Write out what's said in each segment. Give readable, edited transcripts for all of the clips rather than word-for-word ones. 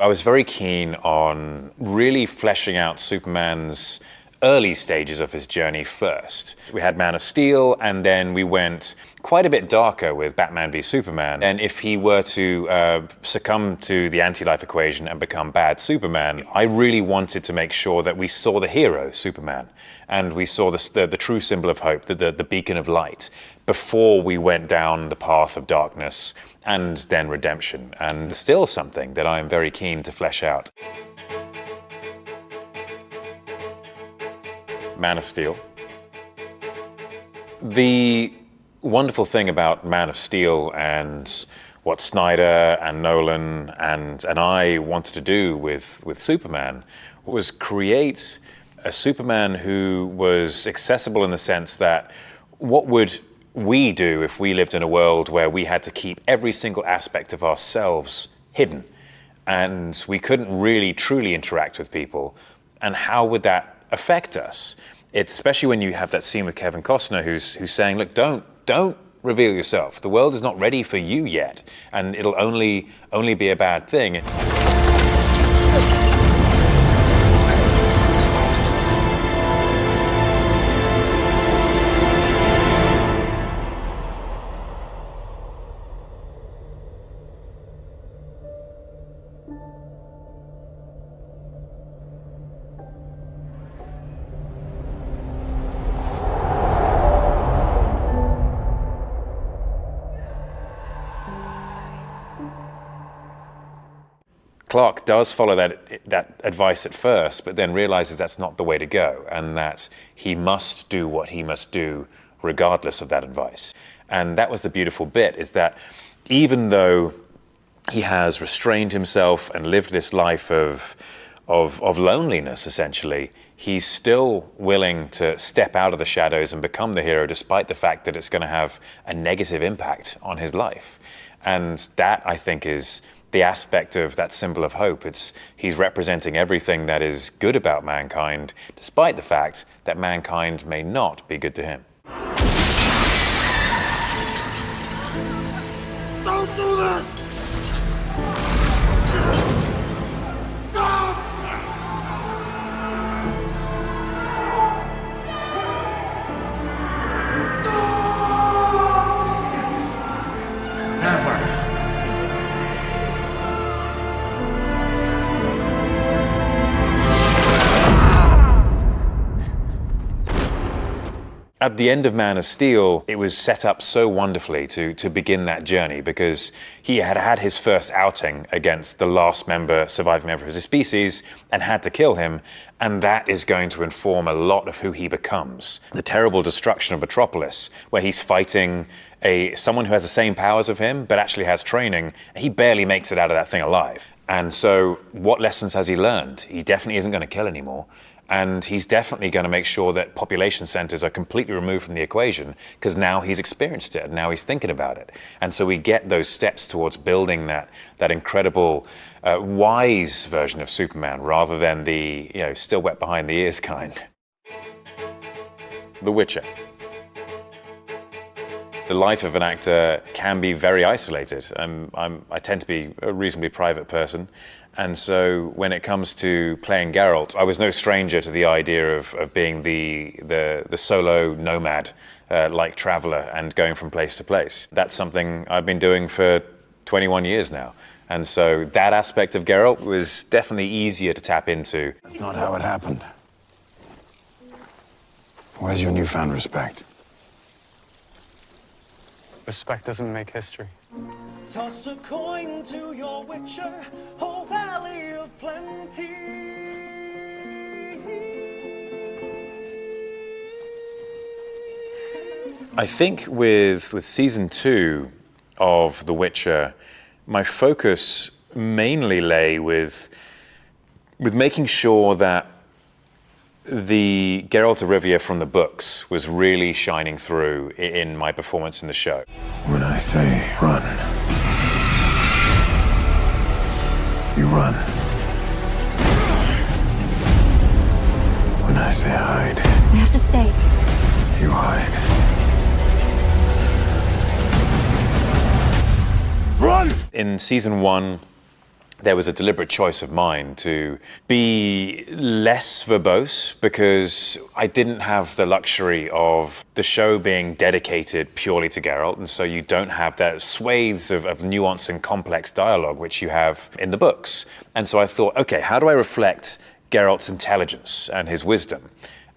I was very keen on really fleshing out Superman's early stages of his journey first. We had Man of Steel, and then we went quite a bit darker with Batman v Superman. And if he were to succumb to the anti-life equation and become bad Superman, I really wanted to make sure that we saw the hero, Superman, and we saw the true symbol of hope, the beacon of light, before we went down the path of darkness and then redemption. And still something that I am very keen to flesh out. Man of Steel. The wonderful thing about Man of Steel and what Snyder and Nolan and I wanted to do with Superman was create a Superman who was accessible in the sense that what would we do if we lived in a world where we had to keep every single aspect of ourselves hidden and we couldn't really truly interact with people, and how would that affect us? It's especially when you have that scene with Kevin Costner who's saying, look, don't reveal yourself. The world is not ready for you yet, and it'll only be a bad thing. Clark does follow that advice at first, but then realizes that's not the way to go, and that he must do what he must do regardless of that advice. And that was the beautiful bit, is that even though he has restrained himself and lived this life of loneliness, essentially, he's still willing to step out of the shadows and become the hero, despite the fact that it's going to have a negative impact on his life. And that, I think, is the aspect of that symbol of hope. He's representing everything that is good about mankind, despite the fact that mankind may not be good to him. Don't do this! Stop! Never. At the end of Man of Steel, it was set up so wonderfully to begin that journey, because he had his first outing against the last surviving member of his species, and had to kill him, and that is going to inform a lot of who he becomes. The terrible destruction of Metropolis, where he's fighting someone who has the same powers of him, but actually has training. He barely makes it out of that thing alive. And so what lessons has he learned? He definitely isn't going to kill anymore. And he's definitely going to make sure that population centers are completely removed from the equation, because now he's experienced it and now he's thinking about it. And so we get those steps towards building that incredible, wise version of Superman, rather than the still wet behind the ears kind. The Witcher. The life of an actor can be very isolated. I tend to be a reasonably private person. And so when it comes to playing Geralt, I was no stranger to the idea of being the solo nomad, like traveler, and going from place to place. That's something I've been doing for 21 years now. And so that aspect of Geralt was definitely easier to tap into. That's not how it happened. Where's your newfound respect? Respect doesn't make history. Toss a coin to your Witcher, oh valley of plenty. I think with season 2 of The Witcher, my focus mainly lay with making sure that the Geralt of Rivia from the books was really shining through in my performance in the show. When I say run, you run. When I say hide, We have to stay. you hide. Run! In season 1, there was a deliberate choice of mine to be less verbose because I didn't have the luxury of the show being dedicated purely to Geralt, and so you don't have that swathes of nuance and complex dialogue which you have in the books. And so I thought, okay, how do I reflect Geralt's intelligence and his wisdom?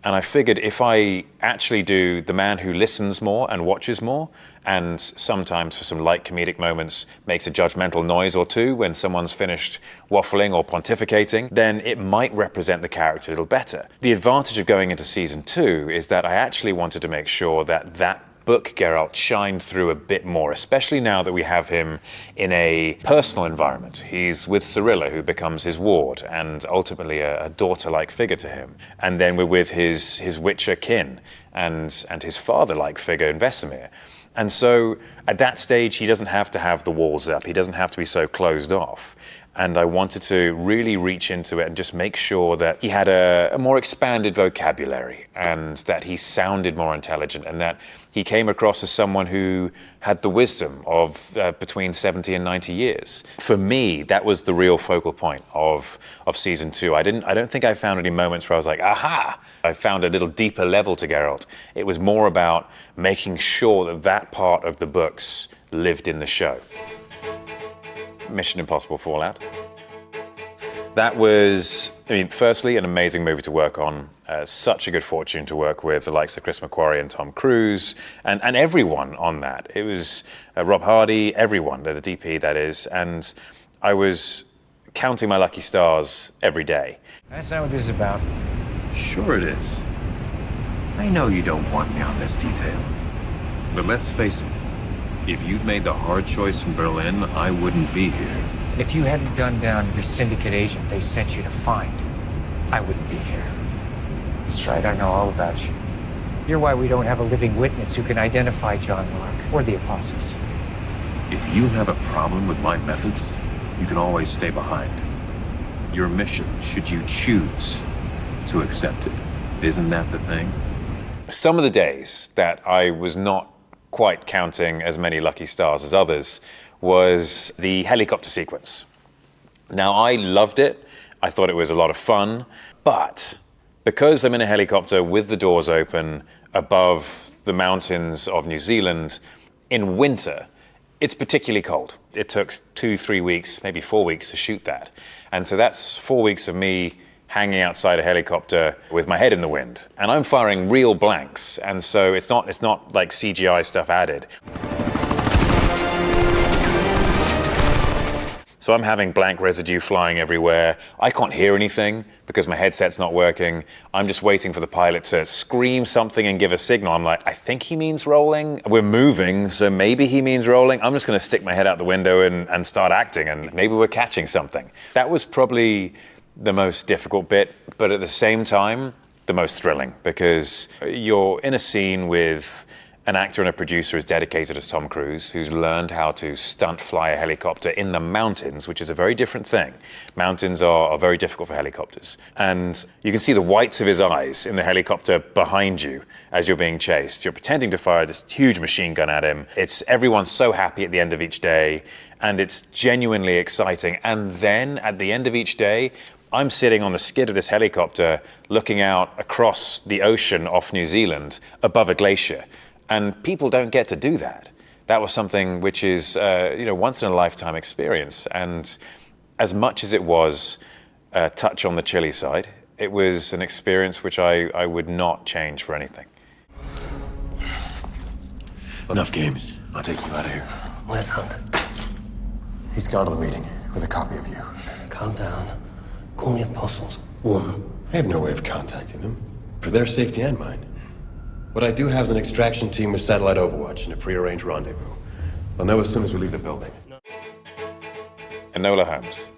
And I figured if I actually do the man who listens more and watches more, and sometimes for some light comedic moments makes a judgmental noise or two when someone's finished waffling or pontificating, then it might represent the character a little better. The advantage of going into season 2 is that I actually wanted to make sure that that book Geralt shined through a bit more, especially now that we have him in a personal environment. He's with Cirilla, who becomes his ward and ultimately a daughter-like figure to him. And then we're with his Witcher kin and his father-like figure in Vesemir. And so at that stage, he doesn't have to have the walls up. He doesn't have to be so closed off. And I wanted to really reach into it and just make sure that he had a more expanded vocabulary and that he sounded more intelligent and that he came across as someone who had the wisdom of between 70 and 90 years. For me, that was the real focal point of season 2. I don't think I found any moments where I was like, aha! I found a little deeper level to Geralt. It was more about making sure that that part of the books lived in the show. Mission Impossible Fallout. That was, firstly, an amazing movie to work on. Such a good fortune to work with the likes of Chris McQuarrie and Tom Cruise, and everyone on that. It was Rob Hardy, everyone, the DP that is, and I was counting my lucky stars every day. That's not what this is about. Sure it is. I know you don't want me on this detail. But let's face it, if you'd made the hard choice in Berlin, I wouldn't be here. If you hadn't gunned down the syndicate agent they sent you to find, I wouldn't be here. That's right, I know all about you. You're why we don't have a living witness who can identify John Mark or the Apostles. If you have a problem with my methods, you can always stay behind. Your mission, should you choose to accept it, isn't that the thing? Some of the days that I was not quite counting as many lucky stars as others was the helicopter sequence. Now, I loved it. I thought it was a lot of fun, but because I'm in a helicopter with the doors open above the mountains of New Zealand in winter, it's particularly cold. It took 2-3 weeks, maybe 4 weeks to shoot that. And so that's 4 weeks of me hanging outside a helicopter with my head in the wind. And I'm firing real blanks, and so it's not like CGI stuff added. So I'm having blank residue flying everywhere. I can't hear anything because my headset's not working. I'm just waiting for the pilot to scream something and give a signal. I'm like, I think he means rolling. We're moving, so maybe he means rolling. I'm just gonna stick my head out the window and start acting, and maybe we're catching something. That was probably the most difficult bit, but at the same time, the most thrilling, because you're in a scene with an actor and a producer as dedicated as Tom Cruise, who's learned how to stunt fly a helicopter in the mountains, which is a very different thing. Mountains are very difficult for helicopters. And you can see the whites of his eyes in the helicopter behind you as you're being chased. You're pretending to fire this huge machine gun at him. Everyone's so happy at the end of each day, and it's genuinely exciting. And then at the end of each day, I'm sitting on the skid of this helicopter looking out across the ocean off New Zealand above a glacier. And people don't get to do that. That was something which is, once in a lifetime experience. And as much as it was a touch on the chilly side, it was an experience which I would not change for anything. Enough games. I'll take you out of here. Where's Hunt? He's gone to the meeting with a copy of you. Calm down. Call the Apostles. Warn them. I have no way of contacting them, for their safety and mine. What I do have is an extraction team with satellite overwatch and a prearranged rendezvous. They'll know as soon as we leave the building. Enola Holmes.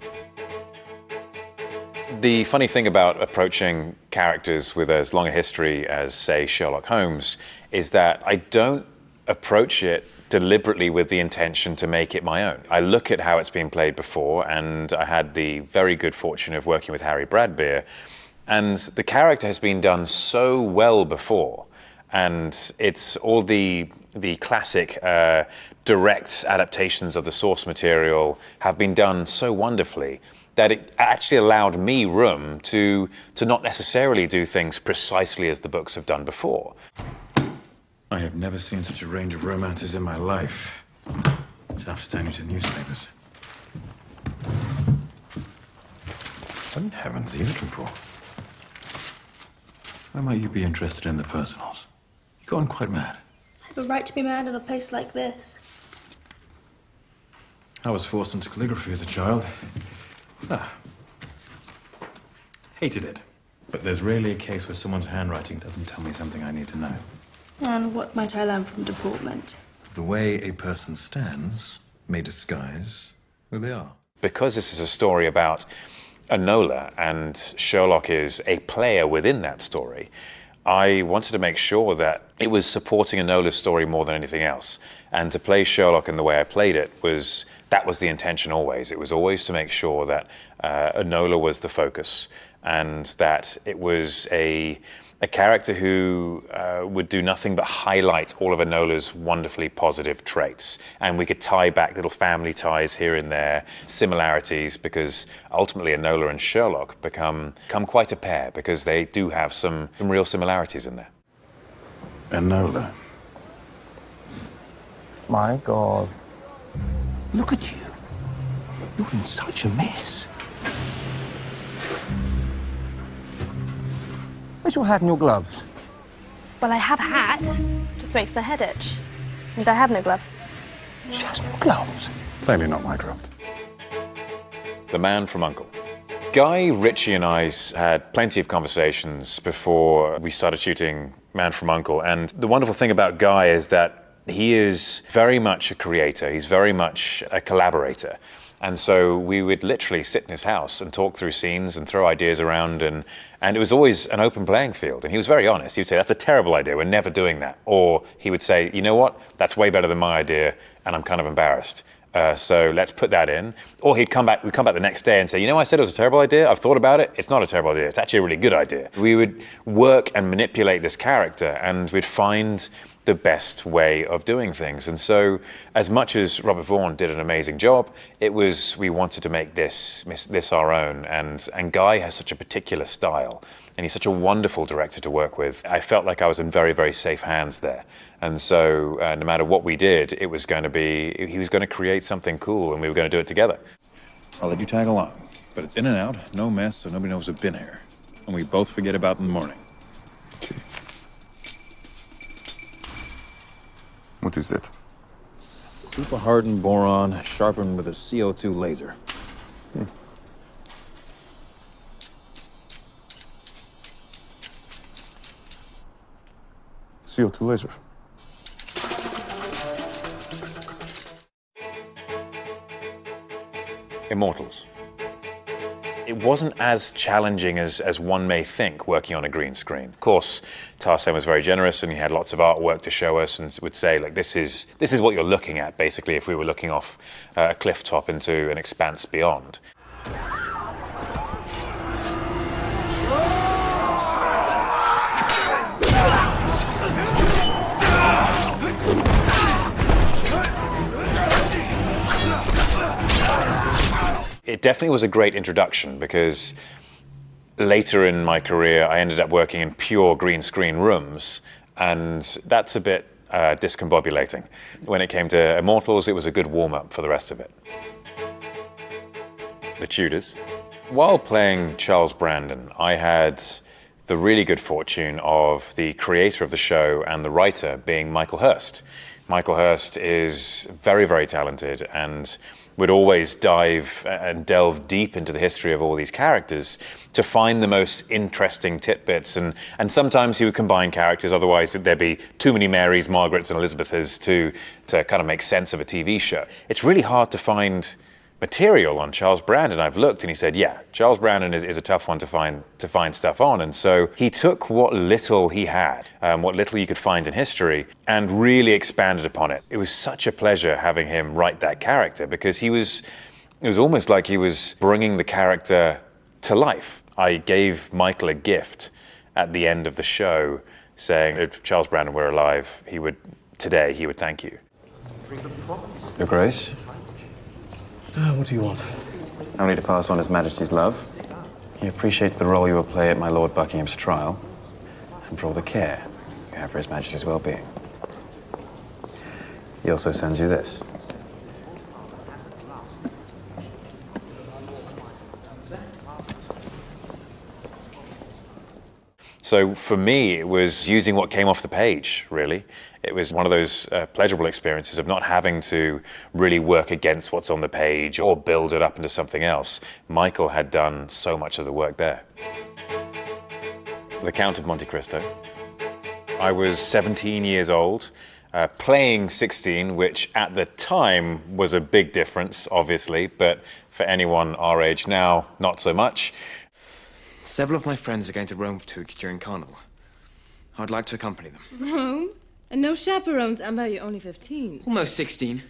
The funny thing about approaching characters with as long a history as, say, Sherlock Holmes, is that I don't approach it deliberately with the intention to make it my own. I look at how it's been played before, and I had the very good fortune of working with Harry Bradbeer, and the character has been done so well before, And it's all the classic direct adaptations of the source material have been done so wonderfully that it actually allowed me room to not necessarily do things precisely as the books have done before. I have never seen such a range of romances in my life. It's enough standing to newspapers. What in heavens are you looking for? Why might you be interested in the personals? You've gone quite mad. I have a right to be mad in a place like this. I was forced into calligraphy as a child. Hated it. But there's rarely a case where someone's handwriting doesn't tell me something I need to know. And what might I learn from deportment? The way a person stands may disguise who they are. Because this is a story about Enola and Sherlock is a player within that story, I wanted to make sure that it was supporting Enola's story more than anything else. And to play Sherlock in the way I played it was the intention always. It was always to make sure that Enola was the focus and that it was a character who would do nothing but highlight all of Enola's wonderfully positive traits. And we could tie back little family ties here and there, similarities, because ultimately Enola and Sherlock become quite a pair because they do have some real similarities in there. Enola. My God. Look at you. You're in such a mess. Where's your hat and your gloves? Well, I have a hat. Just makes my head itch. And I have no gloves. She has no gloves. Plainly not my craft. The Man from U.N.C.L.E. Guy Ritchie and I had plenty of conversations before we started shooting Man from U.N.C.L.E. And the wonderful thing about Guy is that he is very much a creator. He's very much a collaborator. And so we would literally sit in his house and talk through scenes and throw ideas around, and it was always an open playing field. And he was very honest. He would say, that's a terrible idea, we're never doing that. Or he would say, you know what, that's way better than my idea, and I'm kind of embarrassed. So let's put that in. Or we'd come back the next day and say, you know, I said it was a terrible idea, I've thought about it, it's not a terrible idea, it's actually a really good idea. We would work and manipulate this character, and we'd find the best way of doing things. And so as much as Robert Vaughn did an amazing job, we wanted to make this our own. And Guy has such a particular style, and he's such a wonderful director to work with. I felt like I was in very, very safe hands there. And so no matter what we did, he was going to create something cool, and we were going to do it together. I'll let you tag along, but it's in and out, no mess, so nobody knows we've been here. And we both forget about it in the morning. What is that? Super hardened boron sharpened with a CO2 laser. CO2 laser. Immortals. It wasn't as challenging as one may think working on a green screen. Of course, Tarsem was very generous, and he had lots of artwork to show us and would say, like, this is what you're looking at, basically, if we were looking off a cliff top into an expanse beyond. It definitely was a great introduction, because later in my career I ended up working in pure green screen rooms, and that's a bit discombobulating. When it came to Immortals, it was a good warm-up for the rest of it. The Tudors. While playing Charles Brandon, I had the really good fortune of the creator of the show and the writer being Michael Hurst. Michael Hurst is very, very talented, and would always dive and delve deep into the history of all these characters to find the most interesting tidbits. And sometimes he would combine characters, otherwise there'd be too many Marys, Margarets, and Elizabeths to kind of make sense of a TV show. It's really hard to find material on Charles Brandon. I've looked, and he said, yeah, Charles Brandon is a tough one to find stuff on. And so he took what little he had, what little you could find in history, and really expanded upon it. It was such a pleasure having him write that character, because it was almost like he was bringing the character to life. I gave Michael a gift at the end of the show saying if Charles Brandon were alive, he would thank you. Your Grace? What do you want? Only to pass on His Majesty's love. He appreciates the role you will play at my Lord Buckingham's trial, and for all the care you have for His Majesty's well-being. He also sends you this. So for me, it was using what came off the page, really. It was one of those pleasurable experiences of not having to really work against what's on the page or build it up into something else. Michael had done so much of the work there. The Count of Monte Cristo. I was 17 years old, playing 16, which at the time was a big difference, obviously, but for anyone our age now, not so much. Several of my friends are going to Rome for 2 weeks during Carnival. I'd like to accompany them. Rome? And no chaperones, Amber, you're only 15. Almost 16.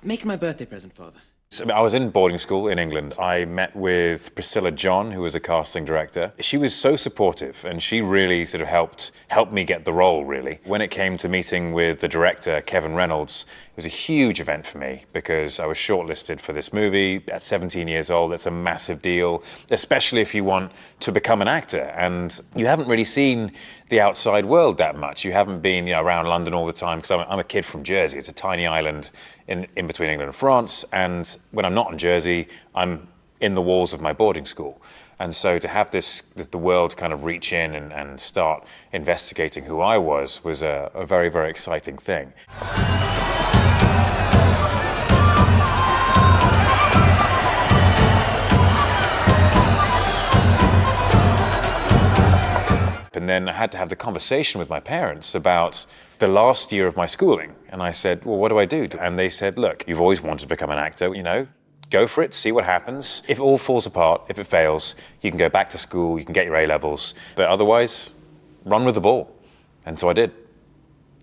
Make my birthday present, Father. So I was in boarding school in England. I met with Priscilla John, who was a casting director. She was so supportive, and she really sort of helped me get the role, really. When it came to meeting with the director, Kevin Reynolds, it was a huge event for me because I was shortlisted for this movie at 17 years old. That's a massive deal, especially if you want to become an actor. And you haven't really seen the outside world that much. You haven't been around London all the time, because I'm a kid from Jersey. It's a tiny island in between England and France. And when I'm not in Jersey, I'm in the walls of my boarding school. And so to have the world kind of reach in and start investigating who I was a very, very exciting thing. And then I had to have the conversation with my parents about the last year of my schooling. And I said, well, what do I do? And they said, look, you've always wanted to become an actor, go for it, see what happens. If it all falls apart, if it fails, you can go back to school, you can get your A-levels. But otherwise, run with the ball. And so I did.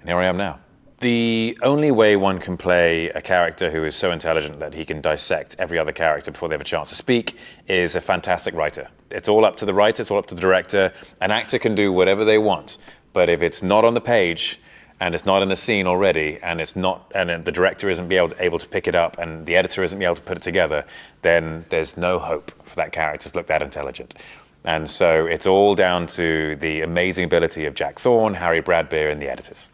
And here I am now. The only way one can play a character who is so intelligent that he can dissect every other character before they have a chance to speak is a fantastic writer. It's all up to the writer, it's all up to the director. An actor can do whatever they want, but if it's not on the page and it's not in the scene already, and the director isn't able to pick it up, and the editor isn't able to put it together, then there's no hope for that character to look that intelligent. And so it's all down to the amazing ability of Jack Thorne, Harry Bradbeer, and the editors.